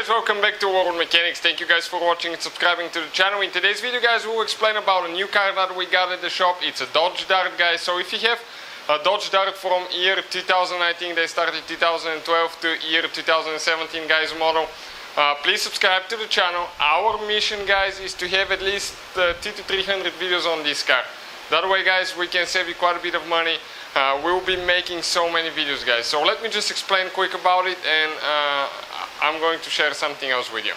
guys, welcome back to World Mechanics. Thank you guys for watching and subscribing to the channel. In today's video guys, we'll explain about a new car that we got at the shop. It's a Dodge Dart, guys. So if you have a Dodge Dart from year 2019, they started 2012 to year 2017 guys model, please subscribe to the channel. Our mission guys is to have at least 200 to 300 videos on this car. That way guys, we can save you quite a bit of money. We'll be making so many videos guys. So let me just explain quick about it, and I'm going to share something else with you.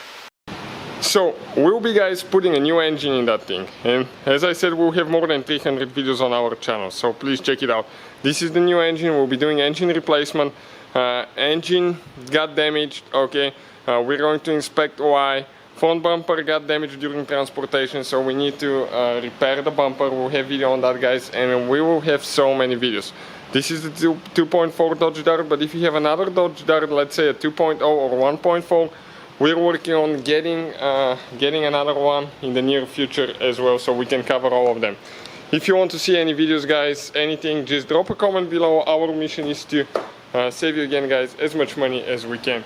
So we'll be guys putting a new engine in that thing, and as I said, we'll have more than 300 videos on our channel, so please check it out. This is the new engine. We'll be doing engine replacement. Engine got damaged, okay, we're going to inspect why. Front bumper got damaged during transportation, so we need to repair the bumper. We'll have video on that guys, and we will have so many videos. This is the 2.4 Dodge Dart, but if you have another Dodge Dart, let's say a 2.0 or 1.4, we're working on getting another one in the near future as well, so we can cover all of them. If you want to see any videos guys, anything, just drop a comment below. Our mission is to save you again guys as much money as we can.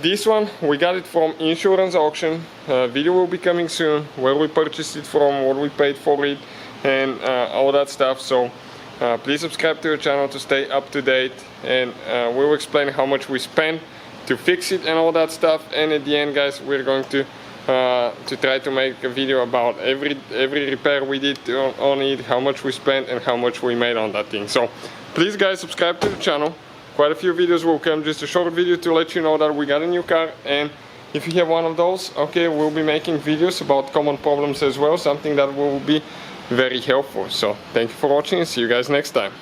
This one, we got it from insurance auction. Video will be coming soon, where we purchased it from, what we paid for it, and all that stuff. So please subscribe to the channel to stay up to date, and we'll explain how much we spent to fix it and all that stuff. And at the end guys, we're going to try to make a video about every repair we did on it, how much we spent and how much we made on that thing. So please guys, subscribe to the channel. Quite a few videos will come, just a short video to let you know that we got a new car. And if you have one of those, okay, we'll be making videos about common problems as well, something that will be very helpful. So thank you for watching and see you guys next time.